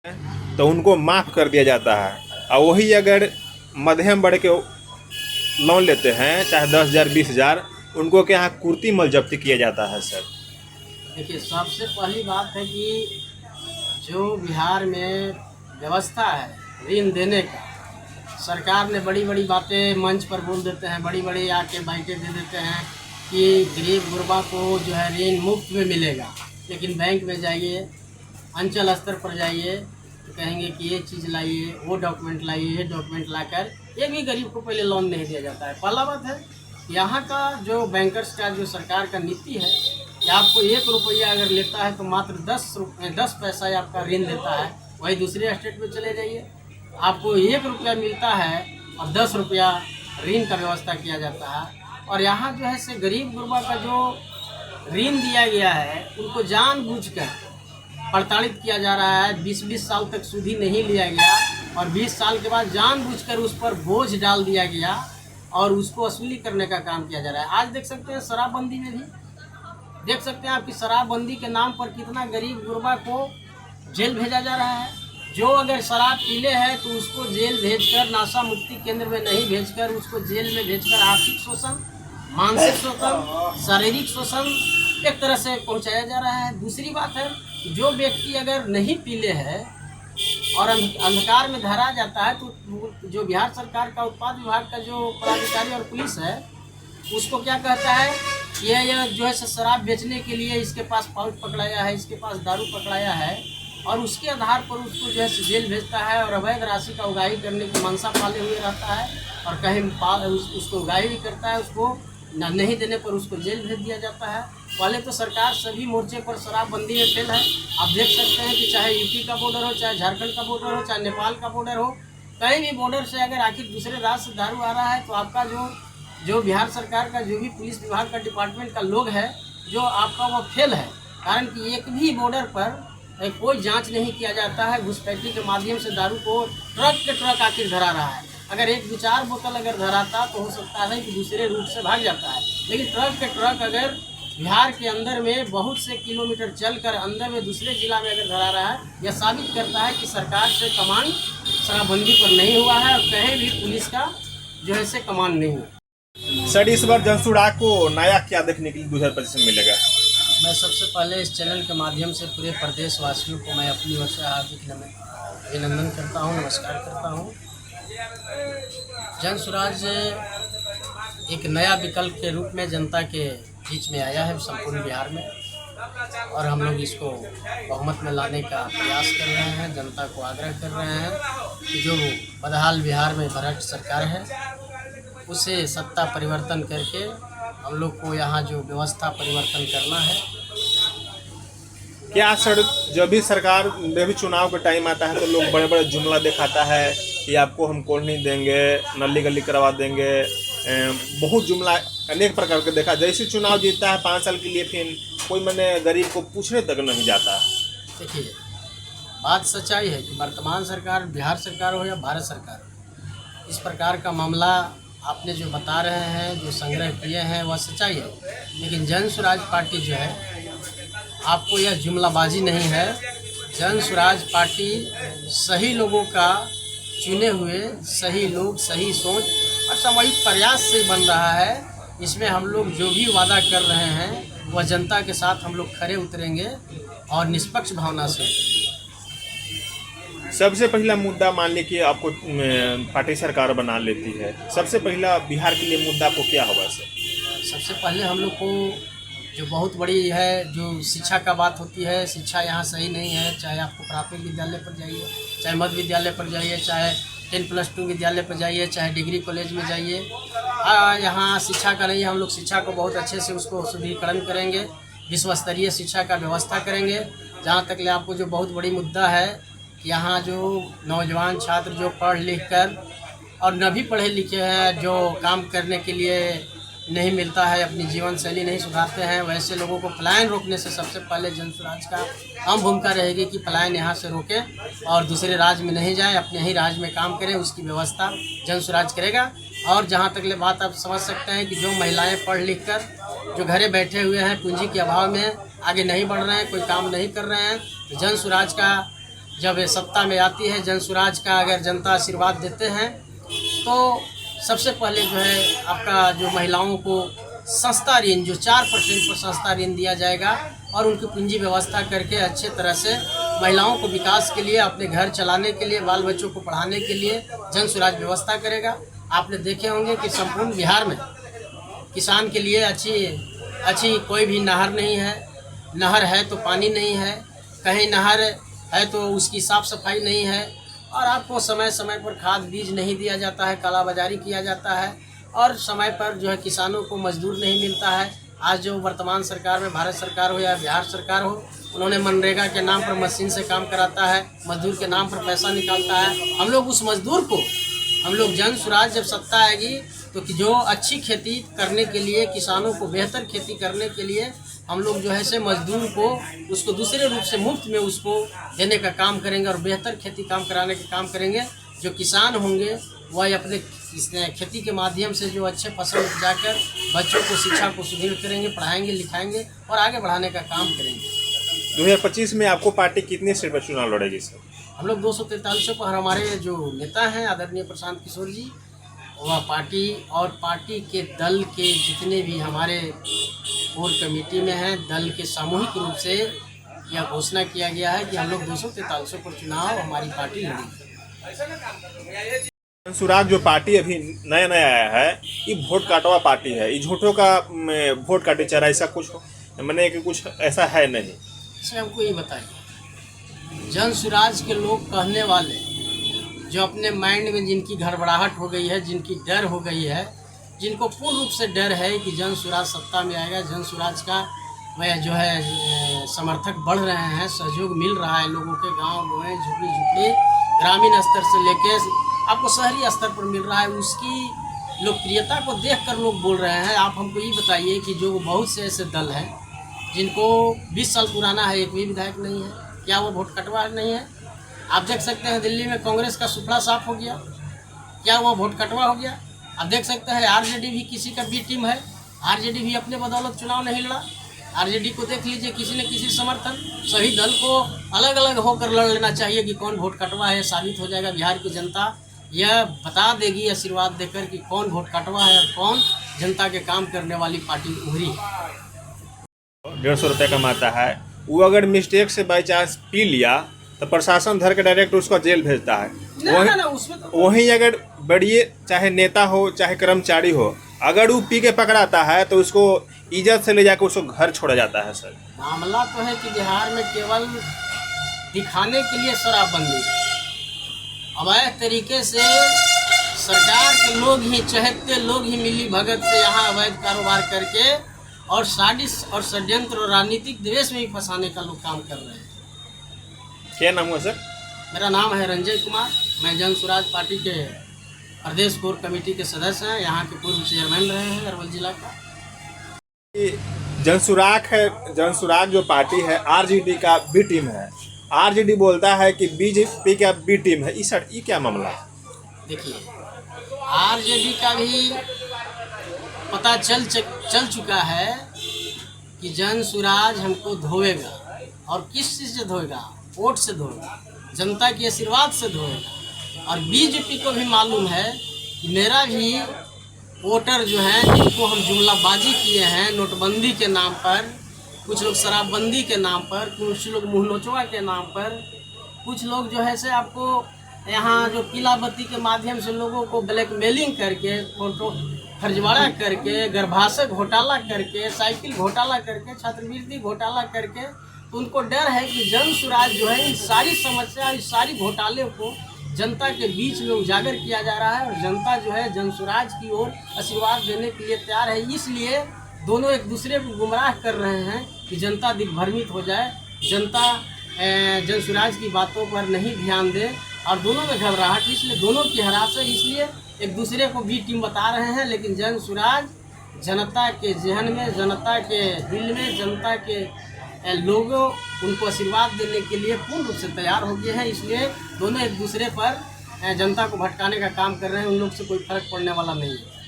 तो उनको माफ़ कर दिया जाता है। और वही अगर मध्यम वर्ग के लोन लेते हैं, चाहे 10,000 20,000, उनको के यहाँ कुर्ती मल जब्ती किया जाता है सर। देखिए, सबसे पहली बात है कि जो बिहार में व्यवस्था है ऋण देने का, सरकार ने बड़ी बड़ी बातें मंच पर बोल देते हैं, बड़ी बड़ी आके बाइटें दे देते हैं कि गरीब गुरबा को जो है ऋण मुफ्त में मिलेगा। लेकिन बैंक में जाइए, अंचल स्तर पर जाइए तो कहेंगे कि ये चीज़ लाइए, वो डॉक्यूमेंट लाइए, ये डॉक्यूमेंट लाकर ये भी गरीब को पहले लोन नहीं दिया जाता है। पहला बात है, यहाँ का जो बैंकर्स का जो सरकार का नीति है कि आपको 1 रुपया अगर लेता है तो मात्र 10 पैसा आपका ऋण देता है। वही दूसरे स्टेट में चले जाइए, आपको 1 रुपया मिलता है और 10 रुपया ऋण का व्यवस्था किया जाता है। और यहाँ जो है से गरीब गुरबा का जो ऋण दिया गया है उनको जानबूझकर प्रताड़ित किया जा रहा है। 20-20 साल तक सूदी नहीं लिया गया और 20 साल के बाद जानबूझकर उस पर बोझ डाल दिया गया और उसको वसूली करने का काम किया जा रहा है। आज देख सकते हैं शराबबंदी में भी देख सकते हैं आपकी शराबबंदी के नाम पर कितना गरीब गुरबा को जेल भेजा जा रहा है। जो अगर शराब पीले है तो उसको जेल भेजकर, नाशा मुक्ति केंद्र में नहीं भेजकर उसको जेल में भेजकर आर्थिक शोषण, मानसिक शोषण, शारीरिक शोषण एक तरह से पहुंचाया जा रहा है। दूसरी बात है, जो व्यक्ति अगर नहीं पीले है और अंधकार में धरा जाता है तो जो बिहार सरकार का उत्पाद विभाग का जो पदाधिकारी और पुलिस है उसको क्या कहता है, यह जो है शराब बेचने के लिए इसके पास पाउच पकड़ाया है, इसके पास दारू पकड़ाया है और उसके आधार पर उसको जो है जेल भेजता है और अवैध राशि का उगाही करने की मंशा पाले हुए रहता है और कहीं उसको उगाही भी करता है, उसको नहीं देने पर उसको जेल भेज दिया जाता है। पहले तो सरकार सभी मोर्चे पर शराबबंदी में फेल है। आप देख सकते हैं कि चाहे यूपी का बॉर्डर हो, चाहे झारखंड का बॉर्डर हो, चाहे नेपाल का बॉर्डर हो, कहीं भी बॉर्डर से अगर आखिर दूसरे राज्य से दारू आ रहा है तो आपका जो बिहार सरकार का जो भी पुलिस विभाग का डिपार्टमेंट का लोग है जो आपका वो फेल है। कारण कि एक भी बॉर्डर पर कोई जांच नहीं किया जाता है। घुसपैठी के माध्यम से दारू को ट्रक के ट्रक आखिर धरा रहा है। अगर 1-2-4 बोतल अगर धराता तो हो सकता है कि दूसरे रूट से भाग जाता है, लेकिन ट्रक के ट्रक अगर बिहार के अंदर में बहुत से किलोमीटर चलकर अंदर में दूसरे जिला में अगर धरा रहा है, यह साबित करता है कि सरकार से कमांड शराबबंदी पर नहीं हुआ है और कहीं भी पुलिस का जो है से कमांड नहीं हुआ। सर, इस बार जनसुराग को नया क्या देखने के लिए 2025 में मिलेगा? मैं सबसे पहले इस चैनल के माध्यम से पूरे प्रदेशवासियों को मैं अपनी ओर से हार्दिक अभिनंदन करता हूँ, नमस्कार करता हूँ। जनसुराज एक नया विकल्प के रूप में जनता के बीच में आया है संपूर्ण बिहार में और हम लोग इसको बहुमत में लाने का प्रयास कर रहे हैं। जनता को आग्रह कर रहे हैं कि जो बदहाल बिहार में भ्रष्ट सरकार है उसे सत्ता परिवर्तन करके हम लोग को यहाँ जो व्यवस्था परिवर्तन करना है। क्या सर, जब भी सरकार में भी चुनाव का टाइम आता है तो लोग बड़े बड़े जुमला दिखाता है कि आपको हम कॉलोनी देंगे, नली गली करवा देंगे, बहुत जुमला अनेक प्रकार के देखा। जैसे चुनाव जीतता है 5 साल के लिए फिर कोई मैंने गरीब को पूछने तक नहीं जाता। देखिए, बात सच्चाई है कि वर्तमान सरकार, बिहार सरकार हो या भारत सरकार हो, इस प्रकार का मामला आपने जो बता रहे हैं, जो संग्रह किए हैं, वह सच्चाई है। लेकिन जनसुराज पार्टी जो है, आपको यह जुमलाबाजी नहीं है। जनसुराज पार्टी सही लोगों का चुने हुए सही लोग, सही सोच और सामूहिक प्रयास से बन रहा है। इसमें हम लोग जो भी वादा कर रहे हैं वह जनता के साथ हम लोग खरे उतरेंगे और निष्पक्ष भावना से। सबसे पहला मुद्दा, मान लीजिए कि आपको पार्टी सरकार बना लेती है, सबसे पहला बिहार के लिए मुद्दा को क्या होगा सर? सबसे पहले हम लोग को जो बहुत बड़ी है, जो शिक्षा का बात होती है, शिक्षा यहाँ सही नहीं है। चाहे आपको प्राथमिक विद्यालय पर जाइए, चाहे मध्य विद्यालय पर जाइए, चाहे 10+2 विद्यालय पर जाइए, चाहे डिग्री कॉलेज में जाइए, यहाँ शिक्षा का नहीं है। हम लोग शिक्षा को बहुत अच्छे से उसको सुदृढ़ीकरण करेंगे, विश्व स्तरीय शिक्षा का व्यवस्था करेंगे। जहाँ तक ले आपको जो बहुत बड़ी मुद्दा है कि यहाँ जो नौजवान छात्र जो पढ़ लिख कर और न भी पढ़े लिखे हैं, जो काम करने के लिए नहीं मिलता है, अपनी जीवन शैली नहीं सुधारते हैं, वैसे लोगों को पलायन रोकने से सबसे पहले जनसुराज का अहम भूमिका रहेगी कि पलायन यहाँ से रोके और दूसरे राज्य में नहीं जाए, अपने ही राज्य में काम करें। उसकी व्यवस्था जनसुराज करेगा। और जहाँ तक ले बात आप समझ सकते हैं कि जो महिलाएं पढ़ लिख कर जो घरे बैठे हुए हैं, पूंजी के अभाव में आगे नहीं बढ़ रहे हैं, कोई काम नहीं कर रहे हैं, तो जनसुराज का जब ये सत्ता में आती है, जन स्वराज का अगर जनता आशीर्वाद देते हैं तो सबसे पहले जो है आपका जो महिलाओं को सस्ता ऋण जो 4% पर सस्ता ऋण दिया जाएगा और उनकी पूंजी व्यवस्था करके अच्छे तरह से महिलाओं को विकास के लिए, अपने घर चलाने के लिए, बाल बच्चों को पढ़ाने के लिए जन स्वराज व्यवस्था करेगा। आपने देखे होंगे कि संपूर्ण बिहार में किसान के लिए अच्छी कोई भी नहर नहीं है, नहर है तो पानी नहीं है, कहीं नहर है तो उसकी साफ़ सफाई नहीं है, और आपको समय समय पर खाद बीज नहीं दिया जाता है, कालाबाजारी किया जाता है, और समय पर जो है किसानों को मजदूर नहीं मिलता है। आज जो वर्तमान सरकार में भारत सरकार हो या बिहार सरकार हो, उन्होंने मनरेगा के नाम पर मशीन से काम कराता है, मजदूर के नाम पर पैसा निकालता है। हम लोग उस मजदूर को, हम लोग जन स्वराज जब सत्ता आएगी तो जो अच्छी खेती करने के लिए, किसानों को बेहतर खेती करने के लिए हम लोग जो है से मजदूर को उसको दूसरे रूप से मुफ्त में उसको देने का काम करेंगे और बेहतर खेती काम कराने का काम करेंगे। जो किसान होंगे वह अपने खेती के माध्यम से जो अच्छे फसल उपजाकर बच्चों को शिक्षा को सुदृढ़ करेंगे, पढ़ाएंगे, लिखाएंगे और आगे बढ़ाने का काम करेंगे। 2025 में आपको पार्टी कितनी सीट पर चुनाव लड़ेगी सर? हम लोग 243 पर, हमारे जो नेता हैं आदरणीय प्रशांत किशोर जी, वह पार्टी और पार्टी के दल के जितने भी हमारे कोर कमेटी में हैं, दल के सामूहिक रूप से यह घोषणा किया गया है कि हम लोग 243 पर चुनाव हमारी पार्टी लड़ेगी। जन स्वराज जो पार्टी अभी नया आया है, ये वोट काटवा पार्टी है, ये झूठों का वोट काटे चारा ऐसा कुछ हो, मैंने कि कुछ ऐसा है नहीं। इससे हमको ये बताइए, जन स्वराज के लोग कहने वाले जो अपने माइंड में जिनकी घबराहट हो गई है, जिनकी डर हो गई है, जिनको पूर्ण रूप से डर है कि जन स्वराज सत्ता में आएगा, जन स्वराज का वह जो है समर्थक बढ़ रहे हैं, सहयोग मिल रहा है लोगों के, गांव में झुपड़ी ग्रामीण स्तर से लेके आपको शहरी स्तर पर मिल रहा है, उसकी लोकप्रियता को देखकर लोग बोल रहे हैं। आप हमको ये बताइए कि जो बहुत से ऐसे दल हैं जिनको 20 साल पुराना है, एक भी विधायक नहीं है, क्या वो वोट कटवा नहीं है? आप देख सकते हैं दिल्ली में कांग्रेस का सुपड़ा साफ हो गया, क्या वो वोट कटवा हो गया? आप देख सकते हैं आरजेडी भी किसी का बी टीम है, आरजेडी भी अपने बदौलत चुनाव नहीं लड़ा। आरजेडी को देख लीजिए, किसी न किसी समर्थन, सभी दल को अलग अलग होकर लड़ लेना चाहिए कि कौन वोट कटवा है। साबित हो जाएगा, बिहार की जनता यह बता देगी आशीर्वाद देकर कि कौन वोट कटवा है और कौन जनता के काम करने वाली पार्टी उभरी है। 150 रुपये कमाता है, वो अगर मिस्टेक से बाई चांस पी लिया तो प्रशासन धर के डायरेक्ट उसको जेल भेजता है। वहीं अगर बढ़िए चाहे नेता हो चाहे कर्मचारी हो, अगर वो पी के पकड़ाता है तो उसको इज्जत से ले जाकर उसको घर छोड़ा जाता है। सर, मामला तो है कि बिहार में केवल दिखाने के लिए शराबबंदी, अवैध तरीके से सरकार के लोग ही, चहेते लोग ही मिली भगत से यहाँ अवैध कारोबार करके और साजिश और षड्यंत्र और राजनीतिक द्वेष में भी फंसाने का लोग काम कर रहे हैं। क्या नाम हुआ सर? मेरा नाम है रंजय कुमार, मैं जन स्वराज पार्टी के प्रदेश कोर कमेटी के सदस्य हैं, यहाँ के पूर्व चेयरमैन रहे हैं अरवल जिला का। जन स्वराज जो पार्टी है आरजेडी का बी टीम है, आरजेडी बोलता है कि बीजेपी का बी टीम है, ये क्या मामला है? देखिए, आरजेडी का भी पता चल चुका है कि जन स्वराज हमको धोएगा, और किस चीज़ से धोएगा? वोट से धोएगा, जनता के आशीर्वाद से धोएगा। और बीजेपी को भी मालूम है कि मेरा भी वोटर जो है, जिनको हम जुमलाबाजी किए हैं नोटबंदी के नाम पर, कुछ लोग शराबबंदी के नाम पर, कुछ लोग मुँह नोचवा के नाम पर, कुछ लोग जो है से आपको यहाँ जो पीला बत्ती के माध्यम से लोगों को ब्लैकमेलिंग करके, फोटो फर्जीवाड़ा करके, गर्भाशय घोटाला करके, साइकिल घोटाला करके, छात्रवृत्ति घोटाला करके, तो उनको डर है कि जन स्वराज जो है इन सारी समस्या, इस सारी घोटाले को जनता के बीच में उजागर किया जा रहा है और जनता जो है जन स्वराज की ओर आशीर्वाद देने के लिए तैयार है। इसलिए दोनों एक दूसरे को गुमराह कर रहे हैं कि जनता दिग्भ्रमित हो जाए, जनता जन स्वराज की बातों पर नहीं ध्यान दे, और दोनों में घबराहट, इसलिए दोनों की हरास है, इसलिए एक दूसरे को बी टीम बता रहे हैं। लेकिन जन स्वराज जनता के जहन में, जनता के दिल में, जनता के लोगों उनको आशीर्वाद देने के लिए पूर्ण रूप से तैयार हो गए हैं। इसलिए दोनों एक दूसरे पर जनता को भटकाने का काम कर रहे हैं, उन लोग से कोई फर्क पड़ने वाला नहीं है।